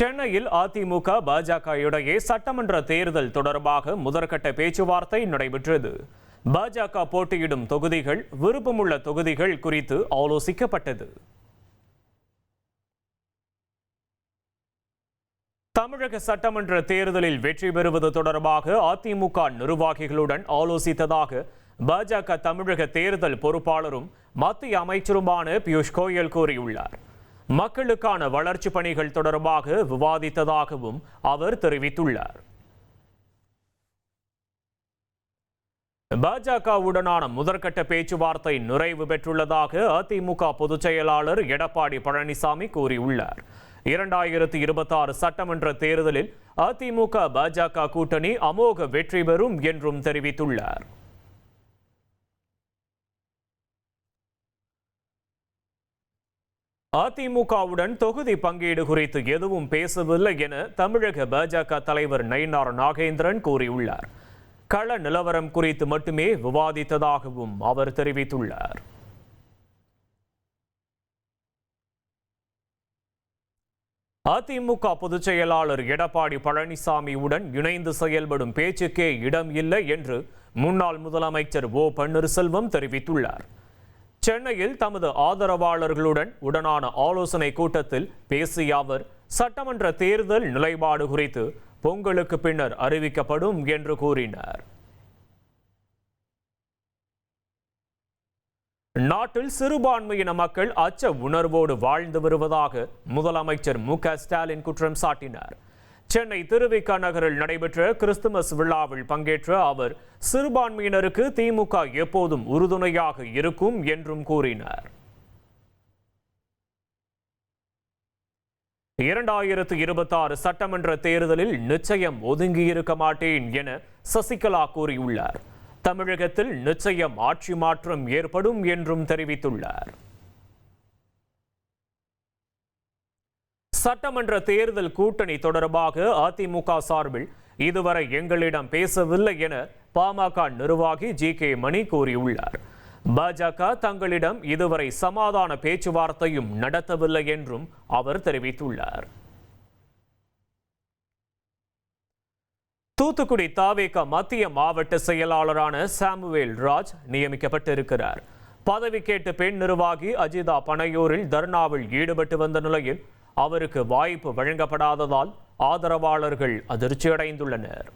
சென்னையில் அதிமுக பாஜக இடையே சட்டமன்ற தேர்தல் தொடர்பாக முதற்கட்ட பேச்சுவார்த்தை நடைபெற்றது. பாஜக போட்டியிடும் தொகுதிகள், விருப்பமுள்ள தொகுதிகள் குறித்து ஆலோசிக்கப்பட்டது. தமிழக சட்டமன்ற தேர்தலில் வெற்றி பெறுவது தொடர்பாக அதிமுக நிர்வாகிகளுடன் ஆலோசித்ததாக பாஜக தமிழக தேர்தல் பொறுப்பாளரும் மத்திய அமைச்சருமான பியூஷ் கோயல் கூறியுள்ளார். மக்களுக்கான வளர்ச்சி பணிகள் தொடர்பாக விவாதித்ததாகவும் அவர் தெரிவித்துள்ளார். பாஜகவுடனான முதற்கட்ட பேச்சுவார்த்தை நிறைவு பெற்றுள்ளதாக அதிமுக பொதுச் செயலாளர் எடப்பாடி பழனிசாமி கூறியுள்ளார். 2026 சட்டமன்ற தேர்தலில் அதிமுக பாஜக கூட்டணி அமோக வெற்றி பெறும் என்றும் தெரிவித்துள்ளார். அதிமுகவுடன் தொகுதி பங்கீடு குறித்து எதுவும் பேசவில்லை என தமிழக பாஜக தலைவர் நயினார் நாகேந்திரன் கூறியுள்ளார். கள நிலவரம் குறித்து மட்டுமே விவாதித்ததாகவும் அவர் தெரிவித்துள்ளார். அதிமுக பொதுச் செயலாளர் எடப்பாடி பழனிசாமியுடன் இணைந்து செயல்படும் பேச்சுக்கே இடம் இல்லை என்று முன்னாள் முதலமைச்சர் ஓ பன்னீர்செல்வம் தெரிவித்துள்ளார். சென்னையில் தமது ஆதரவாளர்களுடன் உடனான ஆலோசனை கூட்டத்தில் பேசிய அவர், சட்டமன்ற தேர்தல் நிலைப்பாடு குறித்து பொங்கலுக்கு பின்னர் அறிவிக்கப்படும் என்று கூறினார். நாட்டில் சிறுபான்மையின மக்கள் அச்ச உணர்வோடு வாழ்ந்து வருவதாக முதலமைச்சர் மு.க. ஸ்டாலின் குற்றம் சாட்டினார். சென்னை திருவிக நகரில் நடைபெற்ற கிறிஸ்துமஸ் விழாவில் பங்கேற்ற அவர், சிறுபான்மையினருக்கு திமுக எப்போதும் உறுதுணையாக இருக்கும் என்றும் கூறினார். 2026 சட்டமன்ற தேர்தலில் நிச்சயம் ஒதுங்கியிருக்க மாட்டேன் என சசிகலா கூறியுள்ளார். தமிழகத்தில் நிச்சயம் ஆட்சி மாற்றம் ஏற்படும் என்றும் தெரிவித்துள்ளார். சட்டமன்ற தேர்தல் கூட்டணி தொடர்பாக அதிமுக சார்பில் இதுவரை எங்களிடம் பேசவில்லை என பாமக நிர்வாகி ஜி.கே. மணி கூறியுள்ளார். பாஜக தங்களிடம் இதுவரை சமாதான பேச்சுவார்த்தையும் நடத்தவில்லை என்றும் அவர் தெரிவித்துள்ளார். தூத்துக்குடி தாவேக மத்திய மாவட்ட செயலாளரான சாமுவேல் ராஜ் நியமிக்கப்பட்டிருக்கிறார். பதவி கேட்டு பெண் நிர்வாகி அஜிதா பனையூரில் தர்ணாவில் ஈடுபட்டு வந்த நிலையில் அவருக்கு வாய்ப்பு வழங்கப்படாததால் ஆதரவாளர்கள் அதிர்ச்சியடைந்துள்ளனர்.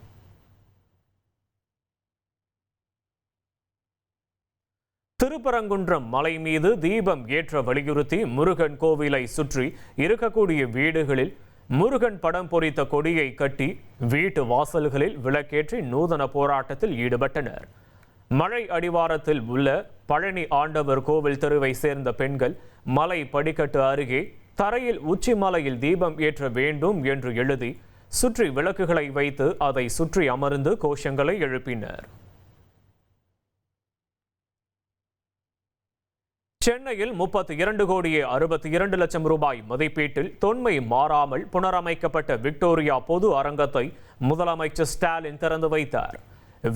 திருப்பரங்குன்றம் மலை மீது தீபம் ஏற்ற வலியுறுத்தி முருகன் கோவிலை சுற்றி இருக்கக்கூடிய வீடுகளில் முருகன் படம் பொறித்த கொடியை கட்டி வீட்டு வாசல்களில் விளக்கேற்றி நூதன போராட்டத்தில் ஈடுபட்டனர். மழை அடிவாரத்தில் உள்ள பழனி ஆண்டவர் கோவில் தெருவை சேர்ந்த பெண்கள் மலை படிக்கட்டு அருகே தரையில் உச்சி மலையில் தீபம் ஏற்ற வேண்டும் என்று எழுதி சுற்றி விளக்குகளை வைத்து அதை சுற்றி அமர்ந்து கோஷங்களை எழுப்பினர். சென்னையில் 32 கோடியே 62 லட்சம் ரூபாய் மதிப்பீட்டில் தொன்மை மாறாமல் புனரமைக்கப்பட்ட விக்டோரியா பொது அரங்கத்தை முதலமைச்சர் ஸ்டாலின் திறந்து வைத்தார்.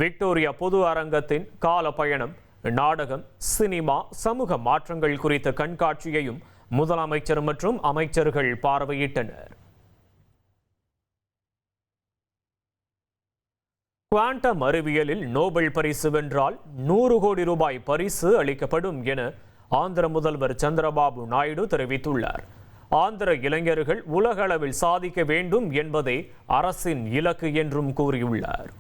விக்டோரியா பொது அரங்கத்தின் கால பயணம், நாடகம், சினிமா, சமூக மாற்றங்கள் குறித்த கண்காட்சியையும் முதலமைச்சர் மற்றும் அமைச்சர்கள் பார்வையிட்டனர். குவாண்டம் அறிவியலில் நோபல் பரிசு வென்றால் 100 கோடி ரூபாய் பரிசு அளிக்கப்படும் என ஆந்திர முதல்வர் சந்திரபாபு நாயுடு தெரிவித்துள்ளார். ஆந்திர இளைஞர்கள் உலக அளவில் சாதிக்க வேண்டும் என்பதே அரசின் இலக்கு என்றும் கூறியுள்ளார்.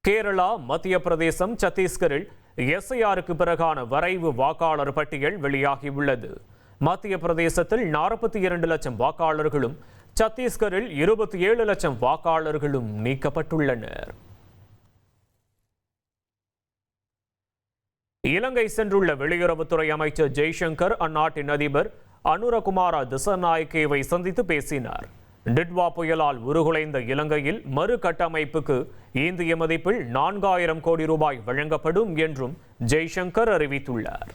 கேரளா, மத்திய பிரதேசம், சத்தீஸ்கரில் எஸ்ஐஆருக்கு பிறகான வரைவு வாக்காளர் பட்டியல் வெளியாகியுள்ளது. மத்திய பிரதேசத்தில் 42 லட்சம் வாக்காளர்களும், சத்தீஸ்கரில் 27 லட்சம் வாக்காளர்களும் நீக்கப்பட்டுள்ளனர். இலங்கை சென்றுள்ள வெளியுறவுத்துறை அமைச்சர் ஜெய்சங்கர் அந்நாட்டின் அதிபர் அனுரகுமார திசநாயக்கேவை சந்தித்து பேசினார். டிட்வா புயலால் உருகுலைந்த இலங்கையில் மறுகட்டமைப்புக்கு இந்திய மதிப்பில் 4000 கோடி ரூபாய் வழங்கப்படும் என்றும் ஜெய்சங்கர் அறிவித்துள்ளார்.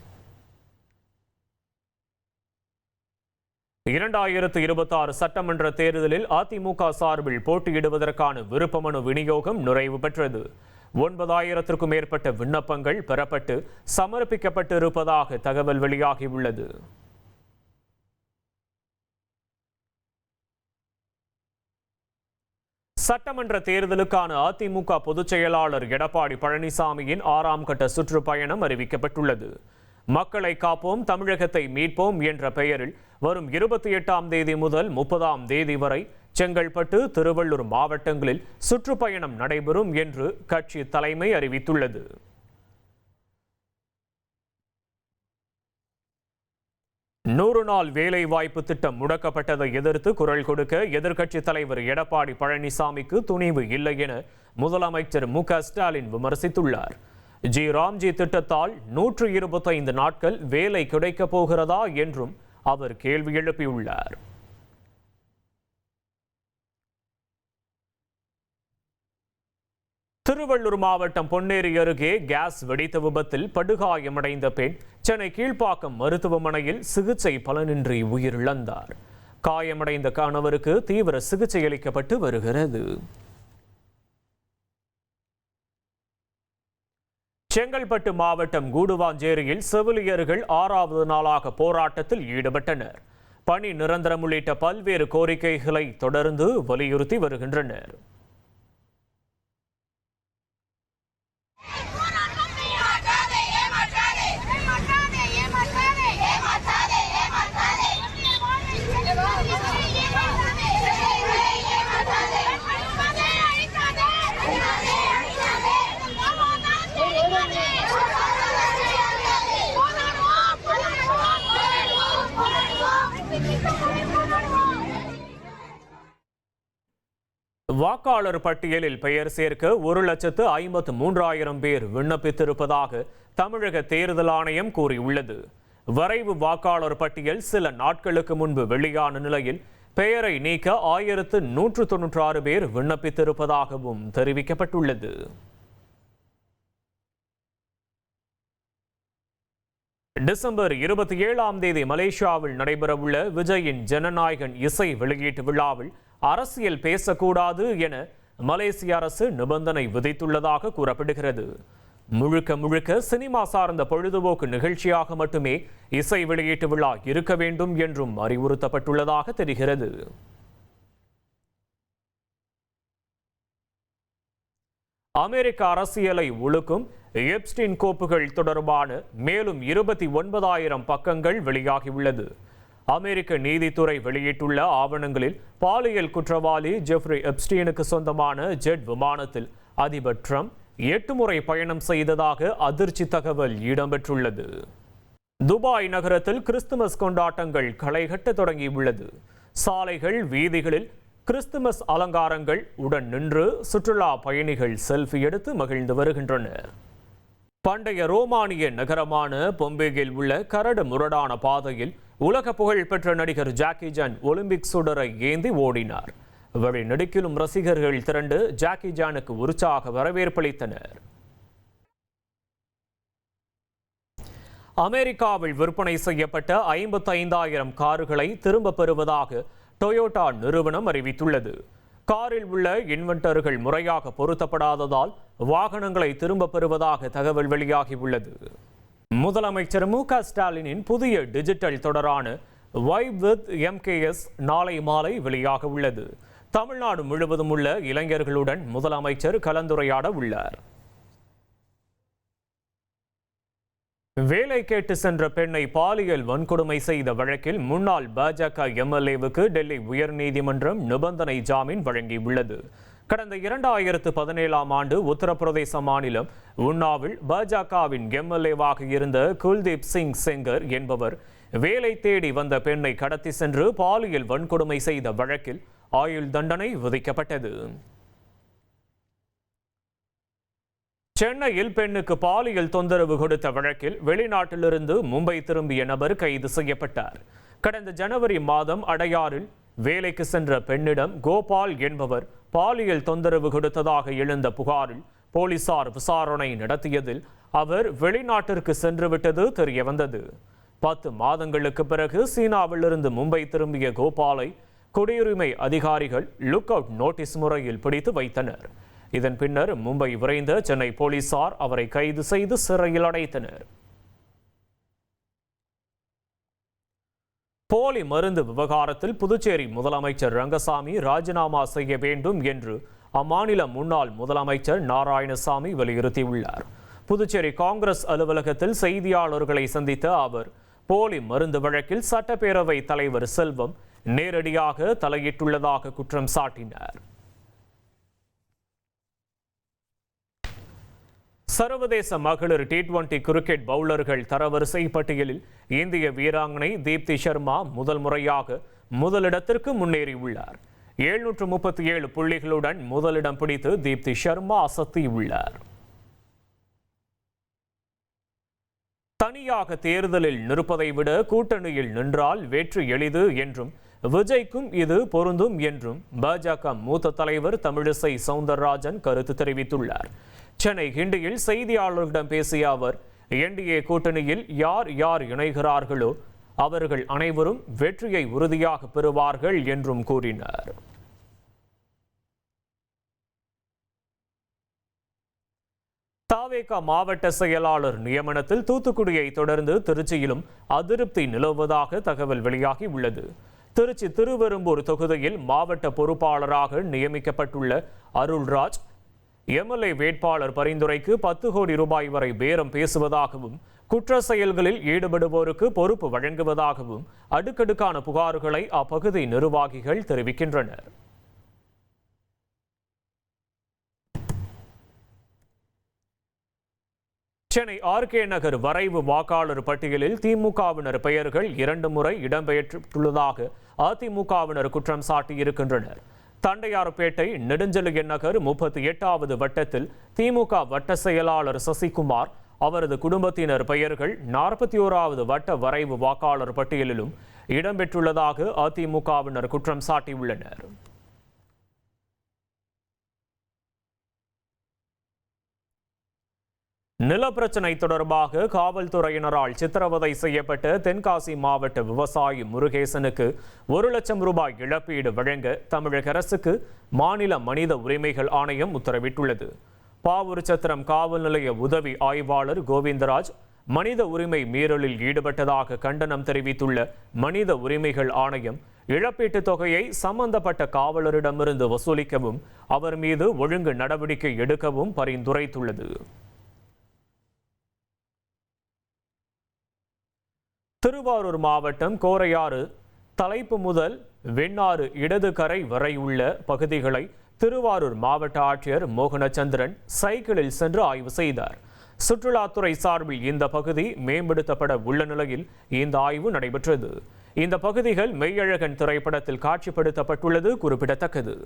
2026 சட்டமன்ற தேர்தலில் அதிமுக சார்பில் போட்டியிடுவதற்கான விருப்பமனு விநியோகம் நிறைவு பெற்றது. 9000க்கும் மேற்பட்ட விண்ணப்பங்கள் பெறப்பட்டு சமர்ப்பிக்கப்பட்டு இருப்பதாக தகவல் வெளியாகியுள்ளது. சட்டமன்ற தேர்தலுக்கான அதிமுக பொதுச் செயலாளர் எடப்பாடி பழனிசாமியின் 6ஆம் கட்ட சுற்றுப்பயணம் அறிவிக்கப்பட்டுள்ளது. மக்களை காப்போம், தமிழகத்தை மீட்போம் என்ற பெயரில் வரும் 28ஆம் தேதி முதல் 30ஆம் தேதி வரை செங்கல்பட்டு, திருவள்ளூர் மாவட்டங்களில் சுற்றுப்பயணம் நடைபெறும் என்று கட்சி தலைமை அறிவித்துள்ளது. 100 நாள் வேலை வாய்ப்பு திட்டம் முடக்கப்பட்டதை எதிர்த்து குரல் கொடுக்க எதிர்க்கட்சித் தலைவர் எடப்பாடி பழனிசாமிக்கு துணிவு இல்லை என முதலமைச்சர் மு.க.ஸ்டாலின் விமர்சித்துள்ளார். ராம்ஜி திட்டத்தால் 125 நாட்கள் வேலை கிடைக்கப் போகிறதா என்றும் அவர் கேள்வி எழுப்பியுள்ளார். திருவள்ளூர் மாவட்டம் பொன்னேரி அருகே கேஸ் வெடித்த விபத்தில் படுகாயமடைந்த பெண் சென்னை கீழ்ப்பாக்கம் மருத்துவமனையில் சிகிச்சை பலனின்றி உயிரிழந்தார். காயமடைந்த கணவருக்கு தீவிர சிகிச்சை அளிக்கப்பட்டு வருகிறது. செங்கல்பட்டு மாவட்டம் கூடுவாஞ்சேரியில் செவிலியர்கள் 6வது நாளாக போராட்டத்தில் ஈடுபட்டனர். பணி நிரந்தரம் உள்ளிட்ட பல்வேறு கோரிக்கைகளை தொடர்ந்து வலியுறுத்தி வருகின்றனர். வாக்காளர் பட்டியலில் பெயர் சேர்க்க 1,53,000 பேர் விண்ணப்பித்திருப்பதாக தமிழக தேர்தல் ஆணையம் கூறியுள்ளது. வரைவு வாக்காளர் பட்டியல் சில நாட்களுக்கு முன்பு வெளியான நிலையில் பெயரை நீக்க 1,196 பேர் விண்ணப்பித்திருப்பதாகவும் தெரிவிக்கப்பட்டுள்ளது. டிசம்பர் 27ஆம் தேதி மலேசியாவில் நடைபெறவுள்ள விஜயின் ஜனநாயகன் இசை வெளியீட்டு விழாவில் அரசியல் பேசக்கூடாது என மலேசிய அரசு நிபந்தனை விதித்துள்ளதாக கூறப்படுகிறது. முழுக்க முழுக்க சினிமா சார்ந்த பொழுதுபோக்கு நிகழ்ச்சியாக மட்டுமே இசை வெளியீட்டு விழா இருக்க வேண்டும் என்றும் அறிவுறுத்தப்பட்டுள்ளதாக தெரிகிறது. அமெரிக்க அரசியலை உலுக்கும் எப்ஸ்டீன் கோப்புகள் தொடர்பான மேலும் 29,000 பக்கங்கள் வெளியாகியுள்ளது. அமெரிக்க நீதித்துறை வெளியிட்டுள்ள ஆவணங்களில் பாலியல் குற்றவாளி ஜெஃப்ரி எப்ஸ்டீனுக்கு சொந்தமான ஜெட் விமானத்தில் அதிபர் ட்ரம்ப் 8 முறை பயணம் செய்ததாக அதிர்ச்சி தகவல் இடம்பெற்றுள்ளது. துபாய் நகரத்தில் கிறிஸ்துமஸ் கொண்டாட்டங்கள் களைகட்ட தொடங்கியுள்ளது. சாலைகள், வீதிகளில் கிறிஸ்துமஸ் அலங்காரங்கள் உடன் நின்று சுற்றுலா பயணிகள் செல்ஃபி எடுத்து மகிழ்ந்து வருகின்றனர். பண்டைய ரோமானிய நகரமான பொம்பேயில் உள்ள கரடு முரடான பாதையில் உலக புகழ் பெற்ற நடிகர் ஜாக்கி சான் ஒலிம்பிக் சுடரை ஏந்தி ஓடினார். வழி நெடுக்கிலும் ரசிகர்கள் திரண்டு ஜாக்கி சானுக்கு உற்சாக வரவேற்பளித்தனர். அமெரிக்காவில் விற்பனை செய்யப்பட்ட 55,000 கார்களை திரும்ப பெறுவதாக டொயோட்டா நிறுவனம் அறிவித்துள்ளது. காரில் உள்ள இன்வென்டர்கள் முறையாக பொருத்தப்படாததால் வாகனங்களை திரும்ப பெறுவதாக தகவல் வெளியாகியுள்ளது. முதலமைச்சர் மு.க.ஸ்டாலினின் புதிய டிஜிட்டல் தொடரான வைப் வித் எம்கேஎஸ் நாளை மாலை வெளியாக உள்ளது. தமிழ்நாடு முழுவதும் உள்ள இளைஞர்களுடன் முதலமைச்சர் கலந்துரையாட உள்ளார். வேலை கேட்டு சென்ற பெண்ணை பாலியல் வன்கொடுமை செய்த வழக்கில் முன்னாள் பாஜக எம்எல்ஏவுக்கு டெல்லி உயர்நீதிமன்றம் நிபந்தனை ஜாமீன் வழங்கியுள்ளது. கடந்த 2017ஆம் ஆண்டு உத்தரப்பிரதேச மாநிலம் உன்னாவில் பாஜகவின் எம்எல்ஏவாக இருந்த குல்தீப் சிங் செங்கர் என்பவர் வேலை தேடி வந்த பெண்ணை கடத்தி சென்று பாலியல் வன்கொடுமை செய்த வழக்கில் ஆயுள் தண்டனை விதிக்கப்பட்டது. சென்னையில் பெண்ணுக்கு பாலியல் தொந்தரவு கொடுத்த வழக்கில் வெளிநாட்டிலிருந்து மும்பை திரும்பிய நபர் கைது செய்யப்பட்டார். கடந்த ஜனவரி மாதம் அடையாறில் வேலைக்கு சென்ற பெண்ணிடம் கோபால் என்பவர் பாலியல் தொந்தரவு கொடுத்ததாக எழுந்த புகாரில் போலீசார் விசாரணை நடத்தியதில் அவர் வெளிநாட்டிற்கு சென்றுவிட்டது தெரியவந்தது. 10 மாதங்களுக்கு பிறகு சீனாவிலிருந்து மும்பை திரும்பிய கோபாலை குடியுரிமை அதிகாரிகள் லுக் அவுட் நோட்டீஸ் முறையில் பிடித்து வைத்தனர். இதன் பின்னர் மும்பை விரைந்த சென்னை போலீசார் அவரை கைது செய்து சிறையில் அடைத்தனர். போலி மருந்து விவகாரத்தில் புதுச்சேரி முதலமைச்சர் ரங்கசாமி ராஜினாமா செய்ய வேண்டும் என்று அம்மாநில முன்னாள் முதலமைச்சர் நாராயணசாமி வலியுறுத்தியுள்ளார். புதுச்சேரி காங்கிரஸ் அலுவலகத்தில் செய்தியாளர்களை சந்தித்த அவர் போலி மருந்து வழக்கில் சட்டப்பேரவை தலைவர் செல்வம் நேரடியாக தலையிட்டுள்ளதாக குற்றம் சாட்டினார். சர்வதேச மகளிர் T20 கிரிக்கெட் பவுலர்கள் தரவரிசை பட்டியலில் இந்திய வீராங்கனை தீப்தி சர்மா முதல் முறையாக முதலிடத்திற்கு முன்னேறியுள்ளார். 737 புள்ளிகளுடன் முதலிடம் பிடித்து தீப்தி சர்மா அசத்தியுள்ளார். தனியாக தேர்தலில் நிற்பதை விட கூட்டணியில் நின்றால் வெற்றி எளிது என்றும் விஜய்க்கும் இது பொருந்தும் என்றும் பாஜக மூத்த தலைவர் தமிழிசை சவுந்தரராஜன் கருத்து தெரிவித்துள்ளார். சென்னை கிண்டியில் செய்தியாளர்களிடம் பேசிய அவர் NDA கூட்டணியில் யார் யார் இணைகிறார்களோ அவர்கள் அனைவரும் வெற்றியை உறுதியாக பெறுவார்கள் என்றும் கூறினார். தாவேகா மாவட்ட செயலாளர் நியமனத்தில் தூத்துக்குடியை தொடர்ந்து திருச்சியிலும் அதிருப்தி நிலவுவதாக தகவல் வெளியாகி உள்ளது. திருச்சி திருவெரும்பூர் தொகுதியில் மாவட்ட பொறுப்பாளராக நியமிக்கப்பட்டுள்ள அருள்ராஜ் MLA வேட்பாளர் பரிந்துரைக்கு 10 கோடி ரூபாய் வரை பேரம் பேசுவதாகவும் குற்ற செயல்களில் ஈடுபடுவோருக்கு பொறுப்பு வழங்குவதாகவும் அடுக்கடுக்கான புகார்களை அப்பகுதி நிர்வாகிகள் தெரிவிக்கின்றனர். சென்னை RK நகர் வரைவு வாக்காளர் பட்டியலில் திமுகவினர் பெயர்கள் 2 முறை இடம்பெற்றுள்ளதாக அதிமுகவினர் குற்றம் சாட்டியிருக்கின்றனர். தண்டையார்பேட்டை நெடுஞ்செழியன் நகர் 38வது வட்டத்தில் திமுக வட்ட செயலாளர் சசிகுமார் அவரது குடும்பத்தினர் பெயர்கள் 41வது வட்ட வரைவு வாக்காளர் பட்டியலிலும் இடம்பெற்றுள்ளதாக அதிமுகவினர் குற்றம் சாட்டியுள்ளனர். நிலப்பிரச்சினை தொடர்பாக காவல்துறையினரால் சித்திரவதை செய்யப்பட்ட தென்காசி மாவட்ட விவசாயி முருகேசனுக்கு 1 லட்சம் ரூபாய் இழப்பீடு வழங்க தமிழக அரசுக்கு மாநில மனித உரிமைகள் ஆணையம் உத்தரவிட்டுள்ளது. பாவூர்சத்திரம் காவல் நிலைய உதவி ஆய்வாளர் கோவிந்தராஜ் மனித உரிமை மீறலில் ஈடுபட்டதாக கண்டனம் தெரிவித்துள்ள மனித உரிமைகள் ஆணையம் இழப்பீட்டுத் தொகையை சம்பந்தப்பட்ட காவலரிடமிருந்து வசூலிக்கவும் அவர் மீது ஒழுங்கு நடவடிக்கை எடுக்கவும் பரிந்துரைத்துள்ளது. திருவாரூர் மாவட்டம் கோரையாறு தலைப்பு முதல் வெண்ணாறு இடது கரை வரை உள்ள பகுதிகளை திருவாரூர் மாவட்ட ஆட்சியர் மோகனச்சந்திரன் சைக்கிளில் சென்று ஆய்வு செய்தார். சுற்றுலாத்துறை சார்பில் இந்த பகுதி மேம்படுத்தப்பட உள்ள நிலையில் இந்த ஆய்வு நடைபெற்றது. இந்த பகுதிகள் மெய்யழகன் திரைப்படத்தில் காட்சிப்படுத்தப்பட்டுள்ளது குறிப்பிடத்தக்கது.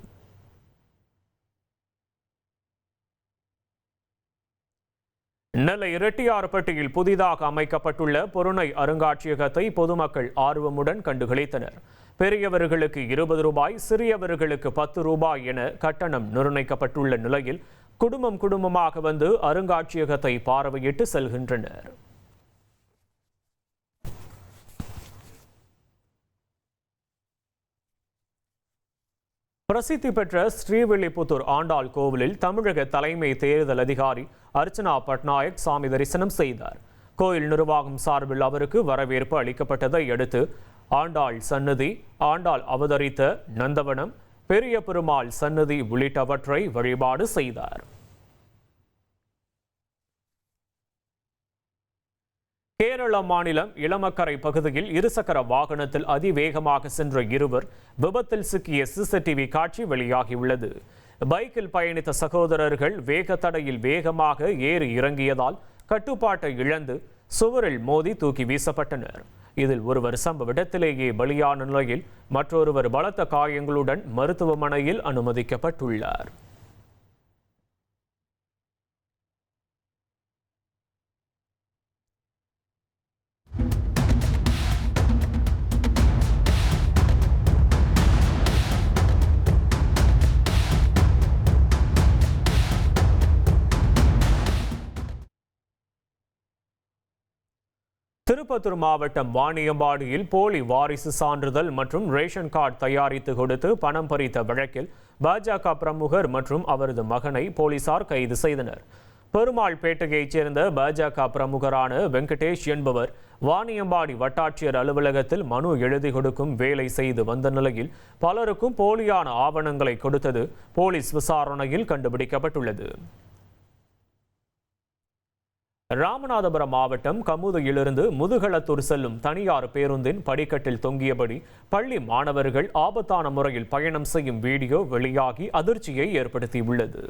நெல்லை இரட்டியார்பட்டியில் புதிதாக அமைக்கப்பட்டுள்ள பொருணை அருங்காட்சியகத்தை பொதுமக்கள் ஆர்வமுடன் கண்டுகளித்தனர். பெரியவர்களுக்கு 20 ரூபாய், சிறியவர்களுக்கு 10 ரூபாய் என கட்டணம் நிர்ணயிக்கப்பட்டுள்ள நிலையில் குடும்பமாக வந்து அருங்காட்சியகத்தை பார்வையிட்டு செல்கின்றனர். பிரசித்தி பெற்ற ஸ்ரீவில்லிபுத்தூர் ஆண்டாள் கோவிலில் தமிழக தலைமை தேர்தல் அதிகாரி அர்ச்சனா பட்நாயக் சாமி தரிசனம் செய்தார். கோயில் நிர்வாகம் சார்பில் அவருக்கு வரவேற்பு அளிக்கப்பட்டதை அடுத்து ஆண்டாள் சன்னதி, ஆண்டாள் அவதரித்த நந்தவனம், பெரிய பெருமாள் சன்னதி உள்ளிட்டவற்றை வழிபாடு செய்தார். கேரள மாநிலம் இளமக்கரை பகுதியில் இருசக்கர வாகனத்தில் அதிவேகமாக சென்ற இருவர் விபத்தில் சிக்கிய CCTV காட்சி வெளியாகியுள்ளது. பைக்கில் பயணித்த சகோதரர்கள் வேக தடையில் வேகமாக ஏறி இறங்கியதால் கட்டுப்பாட்டை இழந்து சுவரில் மோதி தூக்கி வீசப்பட்டனர். இதில் ஒருவர் சம்பவ இடத்திலேயே பலியான நிலையில் மற்றொருவர் பலத்த காயங்களுடன் மருத்துவமனையில் அனுமதிக்கப்பட்டுள்ளார். திருப்பத்தூர் மாவட்டம் வாணியம்பாடியில் போலி வாரிசு சான்றிதழ் மற்றும் ரேஷன் கார்டு தயாரித்து கொடுத்து பணம் பறித்த வழக்கில் பாஜக பிரமுகர் மற்றும் அவரது மகனை போலீசார் கைது செய்தனர். பெருமாள்பேட்டையைச் சேர்ந்த பாஜக பிரமுகரான வெங்கடேஷ் என்பவர் வாணியம்பாடி வட்டாட்சியர் அலுவலகத்தில் மனு எழுதி கொடுக்கும் வேலை செய்து வந்த நிலையில் பலருக்கும் போலியான ஆவணங்களை கொடுத்தது போலீஸ் விசாரணையில் கண்டுபிடிக்கப்பட்டுள்ளது. ராமநாதபுரம் மாவட்டம் கமுதியிலிருந்து முதுகளத்தூர் செல்லும் தனியார் பேருந்தின் படிக்கட்டில் தொங்கியபடி பள்ளி மாணவர்கள் ஆபத்தான முறையில் பயணம் செய்யும் வீடியோ வெளியாகி அதிர்ச்சியை ஏற்படுத்தியுள்ளது.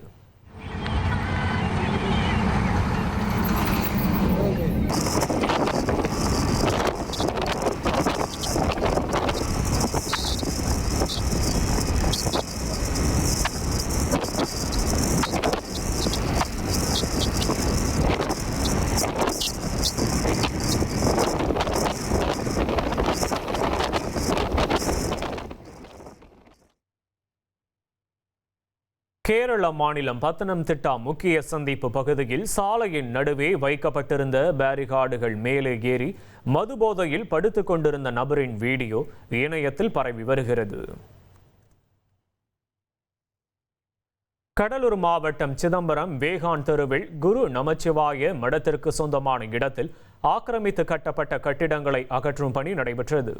கேரள மாநிலம் பத்தனம்திட்டா முக்கிய சந்திப்பு பகுதியில் சாலையின் நடுவே வைக்கப்பட்டிருந்த பேரிகார்டுகள் மேலே ஏறி மதுபோதையில் படுத்துக் கொண்டிருந்த நபரின் வீடியோ இணையத்தில் பரவி வருகிறது. கடலூர் மாவட்டம் சிதம்பரம் வேகான் தெருவில் குரு நமச்சிவாய மடத்திற்கு சொந்தமான இடத்தில் ஆக்கிரமித்து கட்டப்பட்ட கட்டிடங்களை அகற்றும் பணி நடைபெற்றது.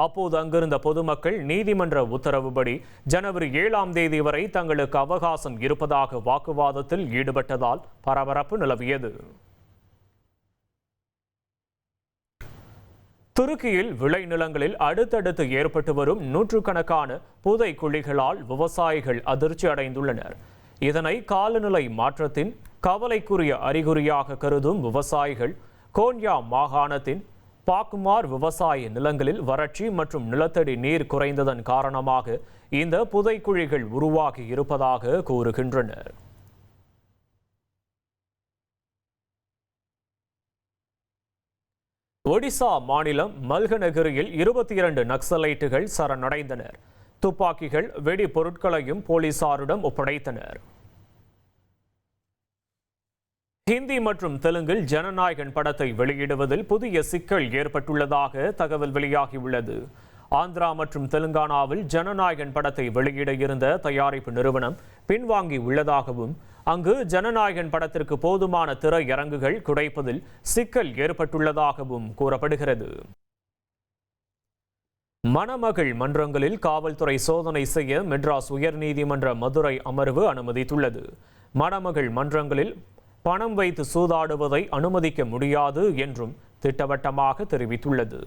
அப்போது அங்கிருந்த பொதுமக்கள் நீதிமன்ற உத்தரவுப்படி ஜனவரி 7ஆம் தேதி வரை தங்களுக்கு அவகாசம் இருப்பதாக வாக்குவாதத்தில் ஈடுபட்டதால் பரபரப்பு நிலவியது. துருக்கியில் விளைநிலங்களில் அடுத்தடுத்து ஏற்பட்டு வரும் நூற்றுக்கணக்கான புதை குழிகளால் விவசாயிகள் அதிர்ச்சி அடைந்துள்ளனர். இதனை காலநிலை மாற்றத்தின் கவலைக்குரிய அறிகுறியாக கருதும் விவசாயிகள் கோன்யா மாகாணத்தின் பாக்குமார் விவசாய நிலங்களில் வறட்சி மற்றும் நிலத்தடி நீர் குறைந்ததன் காரணமாக இந்த புதைக்குழிகள் உருவாகி இருப்பதாக கூறுகின்றனர். ஒடிசா மாநிலம் மல்கநகிரியில் 22 நக்சலைட்டுகள் சரணடைந்தனர். துப்பாக்கிகள் வெடி பொருட்களையும் போலீசாரிடம் ஒப்படைத்தனர். ஹிந்தி மற்றும் தெலுங்கில் ஜனநாயகன் படத்தை வெளியிடுவதில் புதிய சிக்கல் ஏற்பட்டுள்ளதாக தகவல் வெளியாகியுள்ளது. ஆந்திரா மற்றும் தெலுங்கானாவில் ஜனநாயகன் படத்தை வெளியிட இருந்த தயாரிப்பு நிறுவனம் பின்வாங்கி உள்ளதாகவும் அங்கு ஜனநாயகன் படத்திற்கு போதுமான திரையரங்குகள் கிடைப்பதில் சிக்கல் ஏற்பட்டுள்ளதாகவும் கூறப்படுகிறது. மணமகள் மன்றங்களில் காவல்துறை சோதனை செய்ய மெட்ராஸ் உயர்நீதிமன்ற மதுரை அமர்வு அனுமதித்துள்ளது. மணமகள் மன்றங்களில் பணம் வைத்து சூதாடுவதை அனுமதிக்க முடியாது என்றும் திட்டவட்டமாக தெரிவித்துள்ளது.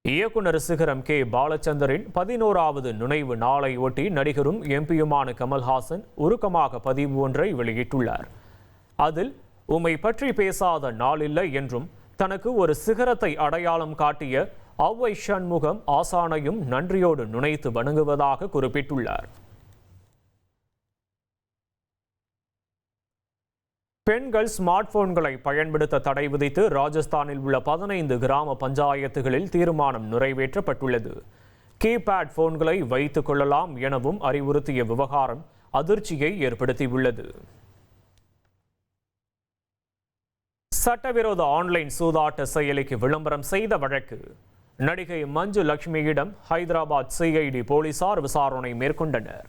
இயக்குனர் சிகரம் கே பாலச்சந்தரின் 11வது நினைவு நாளை ஒட்டி நடிகரும் எம்பியுமான கமல்ஹாசன் உருக்கமாக பதிவு ஒன்றை வெளியிட்டுள்ளார். அதில் உம்மை பற்றி பேசாத நாளில்லை என்றும் தனக்கு ஒரு சிகரத்தை அடையாளம் காட்டிய ஔவை சண்முகம் ஆசானையும் நன்றியோடு நினைத்து வணங்குவதாக குறிப்பிட்டுள்ளார். பெண்கள் ஸ்மார்ட் போன்களை பயன்படுத்த தடை விதித்து ராஜஸ்தானில் உள்ள 15 கிராம பஞ்சாயத்துகளில் தீர்மானம் நிறைவேற்றப்பட்டுள்ளது. கீபேட் போன்களை வைத்துக் கொள்ளலாம் எனவும் அறிவுறுத்திய விவகாரம் அதிர்ச்சியை ஏற்படுத்தியுள்ளது. சட்டவிரோத ஆன்லைன் சூதாட்ட செயலிக்கு விளம்பரம் செய்த வழக்கு. நடிகை மஞ்சு லட்சுமியிடம் ஹைதராபாத் சிஐடி போலீசார் விசாரணை மேற்கொண்டனர்.